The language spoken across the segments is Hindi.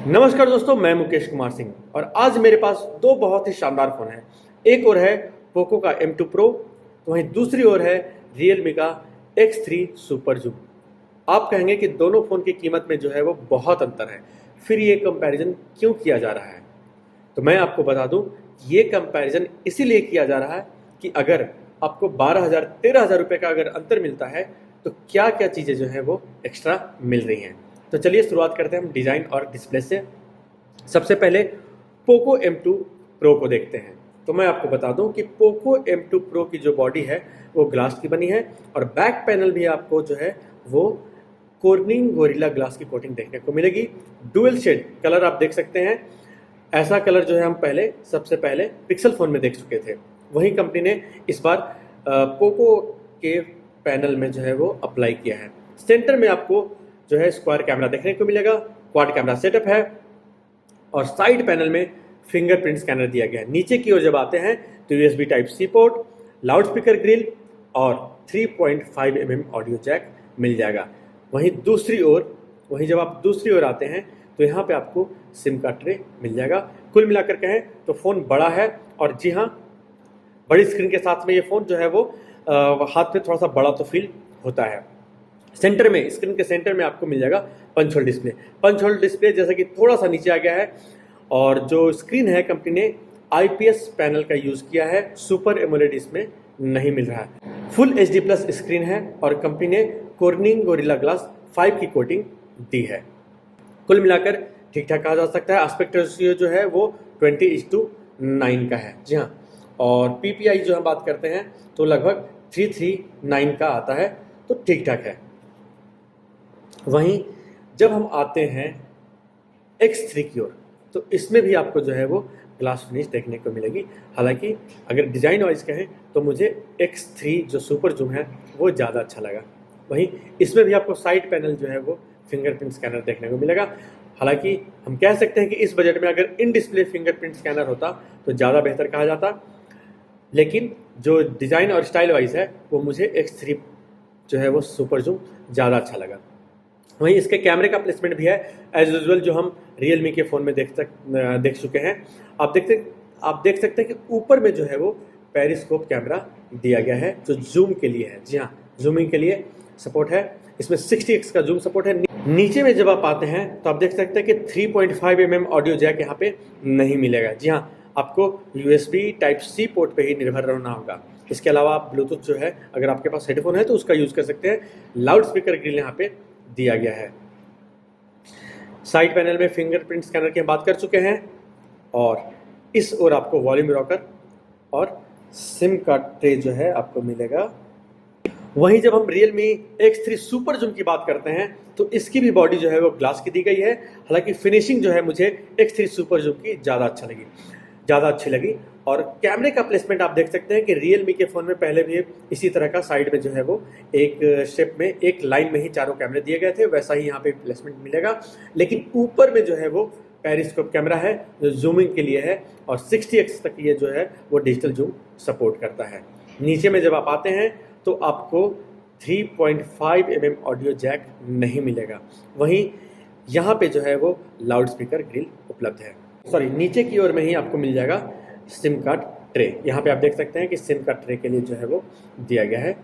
नमस्कार दोस्तों, मैं मुकेश कुमार सिंह और आज मेरे पास दो बहुत ही शानदार फ़ोन हैं। एक और है पोको का M2 Pro, तो वहीं दूसरी ओर है Realme का X3 सुपर जूम। आप कहेंगे कि दोनों फ़ोन की कीमत में जो है वो बहुत अंतर है, फिर ये कंपैरिजन क्यों किया जा रहा है? तो मैं आपको बता दूं, ये कंपैरिजन इसीलिए किया जा रहा है कि अगर आपको 12,000 13,000 रुपये का अगर अंतर मिलता है तो क्या क्या चीज़ें जो हैं वो एक्स्ट्रा मिल रही हैं। तो चलिए शुरुआत करते हैं हम डिज़ाइन और डिस्प्ले से। सबसे पहले पोको M2 Pro को देखते हैं। तो मैं आपको बता दूं कि पोको M2 Pro की जो बॉडी है वो ग्लास की बनी है और बैक पैनल भी आपको जो है वो कॉर्निंग गोरिल्ला ग्लास की कोटिंग देखने को मिलेगी। डुअल शेड कलर आप देख सकते हैं। ऐसा कलर जो है हम सबसे पहले पिक्सल फ़ोन में देख चुके थे, वही कंपनी ने इस बार पोको के पैनल में जो है वो अप्लाई किया है। सेंटर में आपको जो है स्क्वायर कैमरा देखने को मिलेगा, क्वाड कैमरा सेटअप है और साइड पैनल में फिंगरप्रिंट स्कैनर दिया गया है। नीचे की ओर जब आते हैं तो USB type C port, loud speaker grille और 3.5 mm ऑडियो जैक मिल जाएगा। वहीं जब आप दूसरी ओर आते हैं तो यहाँ पे आपको सिम का ट्रे मिल जाएगा। कुल मिलाकर कहें तो फ़ोन बड़ा है और जी हाँ, बड़ी स्क्रीन के साथ में ये फ़ोन जो है वो हाथ में थोड़ा सा बड़ा तो फील होता है। स्क्रीन के सेंटर में आपको मिल जाएगा पंच होल डिस्प्ले जैसा कि थोड़ा सा नीचे आ गया है और जो स्क्रीन है कंपनी ने IPS पैनल का यूज़ किया है, सुपर एमोलेड इसमें नहीं मिल रहा है। फुल HD प्लस स्क्रीन है और कंपनी ने कॉर्निंग गोरिल्ला ग्लास 5 की कोटिंग दी है। कुल मिलाकर ठीक ठाक कहा जा सकता है। एस्पेक्ट रेशियो जो है वो 20:9 का है, जी हाँ। और PPI जो हम बात करते हैं तो लगभग 339 का आता है, तो ठीक ठाक है। वहीं जब हम आते हैं X3 की ओर तो इसमें भी आपको जो है वो ग्लास फिनिश देखने को मिलेगी। हालांकि अगर डिज़ाइन वाइज कहें तो मुझे X3 जो सुपर जूम है वो ज़्यादा अच्छा लगा। वहीं इसमें भी आपको साइड पैनल जो है वो फिंगरप्रिंट स्कैनर देखने को मिलेगा। हालांकि हम कह सकते हैं कि इस बजट में अगर इन डिस्प्ले फिंगरप्रिंट स्कैनर होता तो ज़्यादा बेहतर कहा जाता, लेकिन जो डिज़ाइन और स्टाइल वाइज है वो मुझे X3 जो है वो सुपर जूम ज़्यादा अच्छा लगा। वहीं इसके कैमरे का प्लेसमेंट भी है एज यूजुअल जो हम Realme के फ़ोन में देख चुके हैं। आप देख सकते हैं कि ऊपर में जो है वो पेरिस्कोप कैमरा दिया गया है जो जूम के लिए है। जी हाँ, जूमिंग के लिए सपोर्ट है। इसमें 60x का जूम सपोर्ट है। नीचे में जब आप आते हैं तो आप देख सकते हैं कि 3.5 mm ऑडियो जैक यहाँ पे नहीं मिलेगा। जी हाँ, आपको USB टाइप C पोर्ट पे ही निर्भर रहना होगा। इसके अलावा आप ब्लूटूथ जो है अगर आपके पास हेडफोन है तो उसका यूज़ कर सकते हैं। लाउड स्पीकर ग्रिल यहाँ पे दिया गया है। साइड पैनल में फिंगरप्रिंट स्कैनर की हम बात कर चुके हैं और इस ओर आपको वॉल्यूम रॉकर और सिम का ट्रे जो है आपको मिलेगा। वहीं जब हम Realme X3 सुपर जूम की बात करते हैं तो इसकी भी बॉडी जो है वो ग्लास की दी गई है। हालांकि फिनिशिंग जो है मुझे X3 सुपर जूम की ज़्यादा अच्छी लगी और कैमरे का प्लेसमेंट आप देख सकते हैं कि Realme के फ़ोन में पहले भी इसी तरह का साइड में जो है वो एक शेप में एक लाइन में ही चारों कैमरे दिए गए थे, वैसा ही यहाँ पे प्लेसमेंट मिलेगा। लेकिन ऊपर में जो है वो पेरिस्कोप कैमरा है जो जूमिंग के लिए है और 60x तक ये जो है वो डिजिटल जूम सपोर्ट करता है। नीचे में जब आप आते हैं तो आपको 3.5 mm ऑडियो जैक नहीं मिलेगा। वहीं यहाँ पे जो है वो लाउड स्पीकर ग्रिल उपलब्ध है। नीचे की ओर में ही आपको मिल जाएगा सिम कार्ड ट्रे। यहाँ पे आप देख सकते हैं कि सिम कार्ड ट्रे के लिए जो है वो दिया गया है।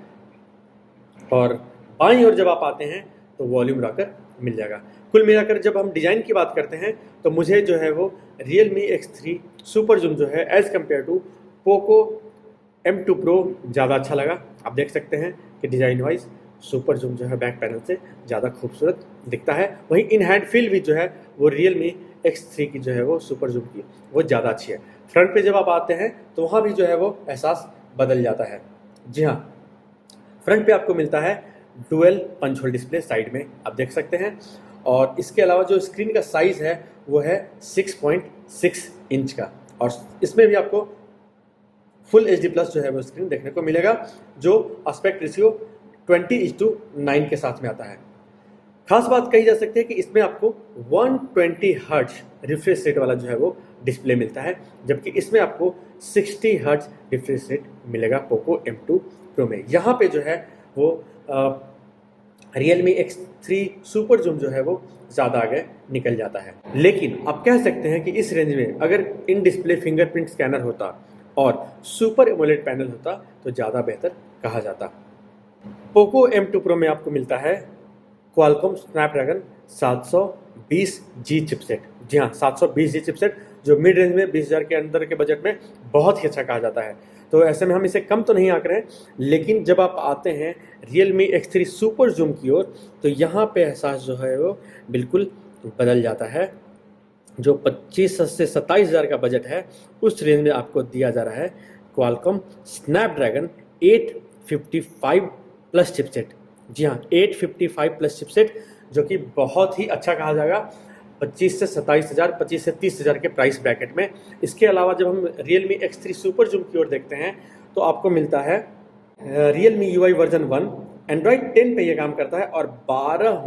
और बाईं ओर जब आप आते हैं तो वॉल्यूम रॉकर मिल जाएगा। कुल मिलाकर जब हम डिज़ाइन की बात करते हैं तो मुझे जो है वो Realme X3 सुपर जूम जो है as compare to Poco M2 Pro ज़्यादा अच्छा लगा। आप देख सकते हैं कि डिज़ाइन वाइज सुपर जूम जो है बैक पैनल से ज़्यादा खूबसूरत दिखता है। वहीं इन हैंड फील भी जो है वो Realme X3 की जो है वो सुपर जूम की वो ज़्यादा अच्छी है। फ्रंट पे जब आप आते हैं तो वहाँ भी जो है वो एहसास बदल जाता है। जी हाँ, फ्रंट पे आपको मिलता है dual punch hole display, side में आप देख सकते हैं। और इसके अलावा जो स्क्रीन का साइज़ है वो है 6.6 इंच का और इसमें भी आपको फुल HD प्लस जो है वो स्क्रीन देखने को मिलेगा जो एस्पेक्ट रेशियो 20:9 के साथ में आता है। खास बात कही जा सकती है कि इसमें आपको 120 हर्ट्ज रिफ्रेश रेट वाला जो है वो डिस्प्ले मिलता है, जबकि इसमें आपको 60 हर्ट्ज रिफ्रेश रेट मिलेगा पोको M2 Pro में। यहाँ पे जो है वो Realme X3 सुपर जूम जो है वो ज़्यादा आगे निकल जाता है। लेकिन आप कह सकते हैं कि इस रेंज में अगर इन डिस्प्ले फिंगरप्रिंट स्कैनर होता और सुपर एमोलेड पैनल होता तो ज़्यादा बेहतर कहा जाता। पोको M2 Pro में आपको मिलता है क्वालकॉम स्नैपड्रैगन 720G चिपसेट। जी हाँ, 720G चिपसेट, जो मिड रेंज में 20,000 के अंदर के बजट में बहुत ही अच्छा कहा जाता है। तो ऐसे में हम इसे कम तो नहीं आंक रहे हैं, लेकिन जब आप आते हैं Realme X3 सुपर जूम की ओर तो यहाँ पे एहसास जो है वो बिल्कुल बदल जाता है। जो 25 से 27,000 का बजट है उस रेंज में आपको दिया जा रहा है क्वालकॉम स्नैपड्रैगन 855 प्लस चिपसेट। जी हाँ, 855 प्लस चिपसेट, जो कि बहुत ही अच्छा कहा जाएगा 25 से 27,000, 25 से 30,000 के प्राइस ब्रैकेट में। इसके अलावा जब हम Realme X3 सुपर जूम की ओर देखते हैं तो आपको मिलता है Realme UI वर्जन 1, एंड्रॉयड 10 पे ये काम करता है और 12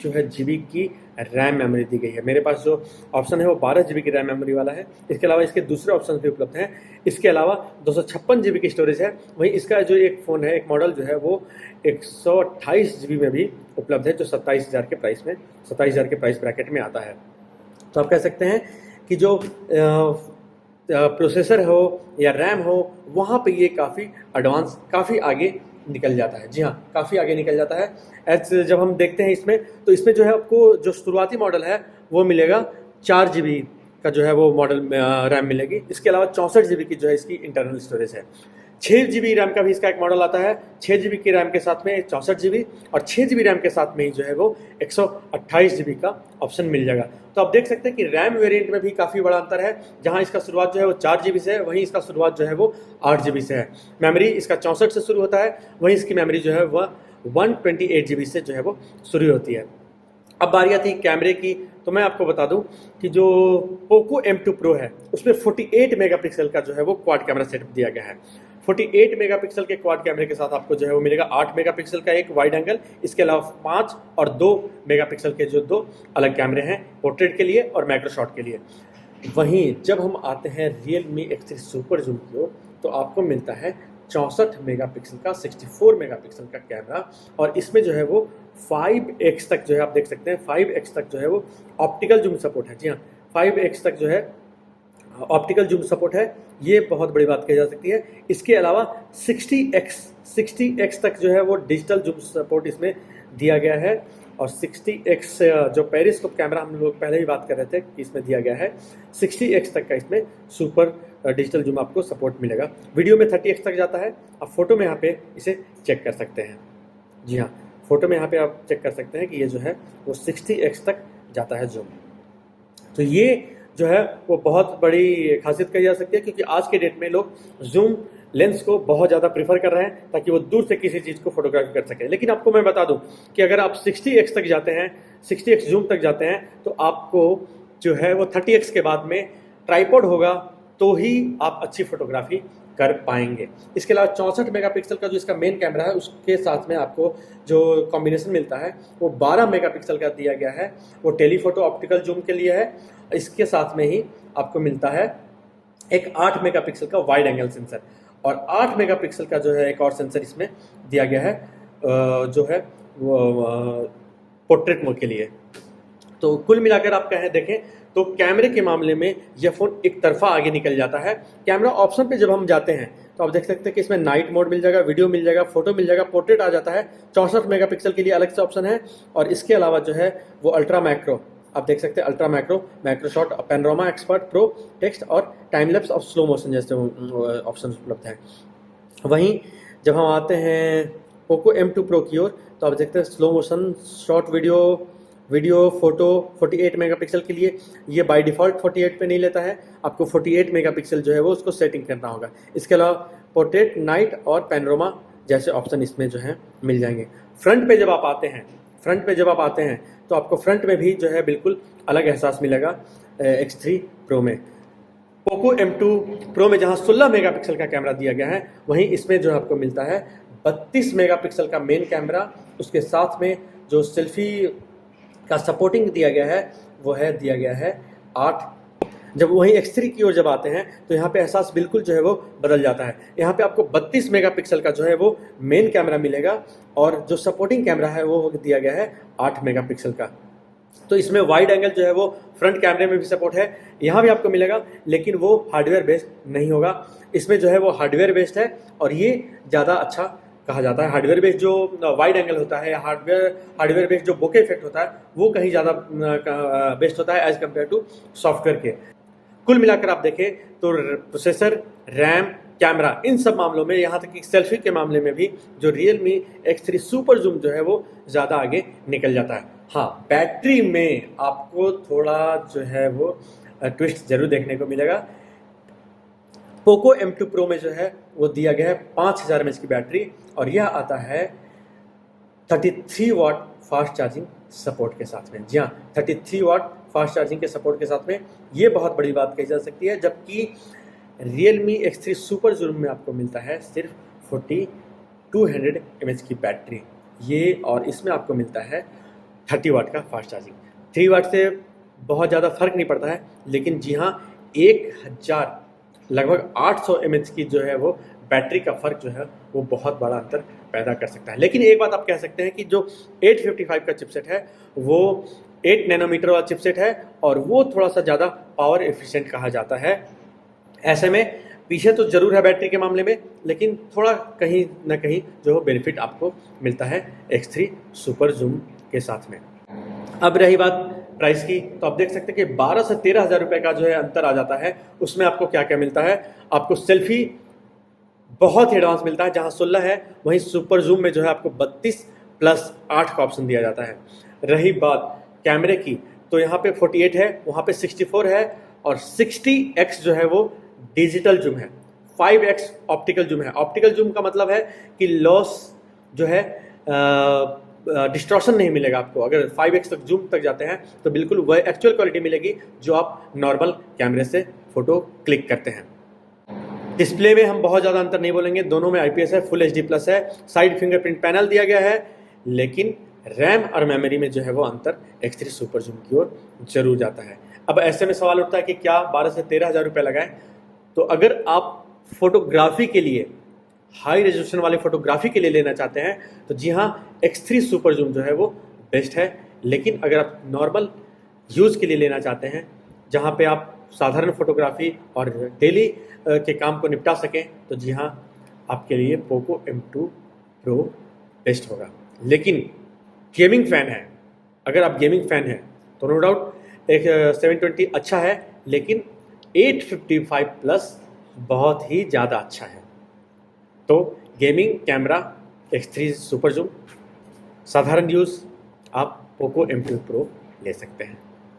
जो है GB की रैम मेमोरी दी गई है। मेरे पास जो ऑप्शन है वो 12 GB की रैम मेमोरी वाला है। इसके अलावा इसके दूसरे ऑप्शन भी उपलब्ध हैं। इसके अलावा 256 GB की स्टोरेज है। वहीं इसका जो एक फ़ोन है, एक मॉडल जो है वो 128 GB में भी उपलब्ध है, जो 27,000 के प्राइस ब्रैकेट में आता है। तो आप कह सकते हैं कि जो प्रोसेसर हो या रैम हो, वहाँ पे ये काफ़ी एडवांस, काफ़ी आगे निकल जाता है। जी हाँ, काफ़ी आगे निकल जाता है। जब हम देखते हैं इसमें, तो इसमें जो है आपको जो शुरुआती मॉडल है वो मिलेगा 4 GB का जो है वो मॉडल रैम मिलेगी। इसके अलावा 64 GB की जो है इसकी इंटरनल स्टोरेज है। 6 GB रैम का भी इसका एक मॉडल आता है। 6 GB की रैम के साथ में 64 GB और 6 GB रैम के साथ में ही जो है वो 128 GB का ऑप्शन मिल जाएगा। तो आप देख सकते हैं कि रैम वेरिएंट में भी काफ़ी बड़ा अंतर है। जहां इसका शुरुआत जो है वो 4 GB से है, वहीं इसका शुरुआत जो है वो 8 GB से है। मेमोरी इसका 64 से शुरू होता है, वहीं इसकी मेमोरी जो है वह 128 GB से जो है वो शुरू होती है। अब बारी आती है कैमरे की, तो मैं आपको बता दूं कि जो पोको M2 Pro है उसमें 48 मेगापिक्सल का जो है वो क्वाड कैमरा सेटअप दिया गया है। 48 मेगापिक्सल के क्वाड कैमरे के साथ आपको जो है वो मिलेगा 8 मेगापिक्सल का एक वाइड एंगल, इसके अलावा 5 और 2 मेगापिक्सल के जो 2 अलग कैमरे हैं पोर्ट्रेट के लिए और मैक्रो शॉट के लिए। वहीं जब हम आते हैं Realme X3 सुपर जूम की ओर तो आपको मिलता है 64 मेगापिक्सल का 64 मेगापिक्सल का कैमरा, और इसमें जो है वो 5x तक जो है आप देख सकते हैं 5x तक जो है वो ऑप्टिकल जूम सपोर्ट है। जी हाँ, 5x तक जो है ऑप्टिकल जूम सपोर्ट है, ये बहुत बड़ी बात कही जा सकती है। इसके अलावा 60x तक जो है वो डिजिटल जूम सपोर्ट इसमें दिया गया है, और 60x जो पेरिस्कोप कैमरा हम लोग पहले ही बात कर रहे थे कि इसमें दिया गया है, 60x तक का इसमें सुपर डिजिटल जूम आपको सपोर्ट मिलेगा। वीडियो में 30x तक जाता है। आप फोटो में यहाँ पे इसे चेक कर सकते हैं। जी हाँ, फोटो में यहाँ पे आप चेक कर सकते हैं कि ये जो है वो 60x तक जाता है जूम। तो ये जो है वो बहुत बड़ी खासियत कही जा सकती है, क्योंकि आज के डेट में लोग जूम लेंस को बहुत ज़्यादा प्रीफर कर रहे हैं ताकि वो दूर से किसी चीज़ को फोटोग्राफी कर सकें। लेकिन आपको मैं बता दूं कि अगर आप 60x तक जाते हैं, 60x जूम तक जाते हैं, तो आपको जो है वो 30x के बाद में ट्राइपॉड होगा तो ही आप अच्छी फोटोग्राफी कर पाएंगे। इसके अलावा 64 मेगापिक्सल का जो इसका मेन कैमरा है उसके साथ में आपको जो कॉम्बिनेशन मिलता है वो 12 मेगापिक्सल का दिया गया है, वो टेलीफोटो ऑप्टिकल जूम के लिए है। इसके साथ में ही आपको मिलता है एक 8 मेगापिक्सल का वाइड एंगल सेंसर, और 8 मेगापिक्सल का जो है एक और सेंसर इसमें दिया गया है जो है वो पोर्ट्रेट मोड के लिए। तो कुल मिलाकर आप कहें देखें तो कैमरे के मामले में यह फ़ोन एक तरफा आगे निकल जाता है। कैमरा ऑप्शन पे जब हम जाते हैं तो आप देख सकते हैं कि इसमें नाइट मोड मिल जाएगा, वीडियो मिल जाएगा, फोटो मिल जाएगा, पोर्ट्रेट आ जाता है। 64 मेगापिक्सल के लिए अलग से ऑप्शन है, और इसके अलावा जो है वो अल्ट्रा मैक्रो, आप देख सकते हैं ultra macro, macro shot, panorama expert, pro, text और टाइम लैप्स और स्लो मोशन जैसे ऑप्शन उपलब्ध हैं। वहीं जब हम आते हैं पोको M2 Pro की ओर तो आप देखते हैं slow motion, short video, photo 48 megapixel के लिए ये बाय डिफ़ॉल्ट 48 पे नहीं लेता है, आपको 48 मेगापिक्सल जो है वो उसको सेटिंग करना होगा। इसके अलावा पोर्ट्रेट, नाइट और पैनोरामा जैसे ऑप्शन इसमें जो है मिल जाएंगे। फ्रंट पे जब आप आते हैं तो आपको फ्रंट में भी जो है बिल्कुल अलग एहसास मिलेगा X3 Pro में। पोको M2 Pro में जहां 16 मेगापिक्सल का कैमरा दिया गया है, वहीं इसमें जो आपको मिलता है 32 मेगापिक्सल का मेन कैमरा, उसके साथ में जो सेल्फी का सपोर्टिंग दिया गया है वो है दिया गया है 8। जब वहीं X3 की ओर जब आते हैं तो यहाँ पे एहसास बिल्कुल जो है वो बदल जाता है। यहाँ पे आपको 32 मेगापिक्सल का जो है वो मेन कैमरा मिलेगा और जो सपोर्टिंग कैमरा है वो दिया गया है 8 मेगापिक्सल का। तो इसमें वाइड एंगल जो है वो फ्रंट कैमरे में भी सपोर्ट है, यहाँ भी आपको मिलेगा, लेकिन वो हार्डवेयर बेस्ड नहीं होगा। इसमें जो है वो हार्डवेयर बेस्ड है और ये ज़्यादा अच्छा कहा जाता है। हार्डवेयर बेस्ड जो वाइड एंगल होता है या हार्डवेयर बेस्ड जो बोके इफेक्ट होता है वो कहीं ज़्यादा बेस्ट होता है एज कम्पेयर टू सॉफ्टवेयर के। कुल मिलाकर आप देखें तो प्रोसेसर, रैम, कैमरा, इन सब मामलों में, यहाँ तक कि सेल्फी के मामले में भी जो Realme X3 सुपर जूम जो है वो ज़्यादा आगे निकल जाता है। हाँ, बैटरी में आपको थोड़ा जो है वो ट्विस्ट जरूर देखने को मिलेगा। पोको M2 Pro में जो है वो दिया गया है 5000 mAh की बैटरी और यह आता है 33 वाट फास्ट चार्जिंग सपोर्ट के साथ में। जी हाँ, 33 वाट फास्ट चार्जिंग के सपोर्ट के साथ में, ये बहुत बड़ी बात कही जा सकती है। जबकि Realme X3 सुपर जूम में आपको मिलता है सिर्फ 4200 mAh की बैटरी ये, और इसमें आपको मिलता है 30 वाट का फास्ट चार्जिंग। 3 वाट से बहुत ज़्यादा फर्क नहीं पड़ता है, लेकिन जी हाँ, 1000 लगभग 800 mAh की जो है वो बैटरी का फ़र्क जो है वो बहुत बड़ा अंतर पैदा कर सकता है। लेकिन एक बात आप कह सकते हैं कि जो 855 का चिपसेट है वो 8 नैनोमीटर वाला चिपसेट है और वो थोड़ा सा ज़्यादा पावर एफिशिएंट कहा जाता है। ऐसे में पीछे तो ज़रूर है बैटरी के मामले में, लेकिन थोड़ा कहीं ना कहीं जो बेनिफिट आपको मिलता है X3 सुपर जूम के साथ में। अब रही बात प्राइस की, तो आप देख सकते हैं कि 12 से 13 हज़ार रुपये का जो है अंतर आ जाता है। उसमें आपको क्या क्या मिलता है, आपको सेल्फी बहुत ही एडवांस मिलता है, जहां 16 है वहीं सुपर जूम में जो है आपको 32+8 का ऑप्शन दिया जाता है। रही बात कैमरे की, तो यहाँ पे 48 है, वहाँ पे 64 है और 60x जो है वो डिजिटल जूम है, 5x ऑप्टिकल जूम है। ऑप्टिकल जूम का मतलब है कि लॉस जो है डिस्टॉर्शन नहीं मिलेगा आपको। अगर 5x तक जूम तक जाते हैं तो बिल्कुल वह एक्चुअल क्वालिटी मिलेगी जो आप नॉर्मल कैमरे से फ़ोटो क्लिक करते हैं। डिस्प्ले में हम बहुत ज़्यादा अंतर नहीं बोलेंगे, दोनों में IPS है, फुल HD+ है, साइड फिंगरप्रिंट पैनल दिया गया है, लेकिन रैम और मेमोरी में जो है वो अंतर X3 सुपर जूम की ओर जरूर जाता है। अब ऐसे में सवाल उठता है कि क्या 12 से 13 हज़ार रुपये लगाएं? तो अगर आप फोटोग्राफी के लिए, हाई रेजोल्यूशन वाले फोटोग्राफी के लिए लेना चाहते हैं तो जी हाँ, X3 सुपर जूम जो है वो बेस्ट है। लेकिन अगर आप नॉर्मल यूज़ के लिए लेना चाहते हैं, जहाँ पे आप साधारण फोटोग्राफी और डेली के काम को निपटा सकें, तो जी हाँ, आपके लिए पोको M2 Pro बेस्ट होगा। लेकिन गेमिंग फ़ैन है, अगर आप गेमिंग फ़ैन हैं तो नो डाउट एक 720 अच्छा है, लेकिन 855+ बहुत ही ज़्यादा अच्छा है। तो gaming camera X3 super zoom, साधारण यूज़ आप पोको M2 Pro ले सकते हैं।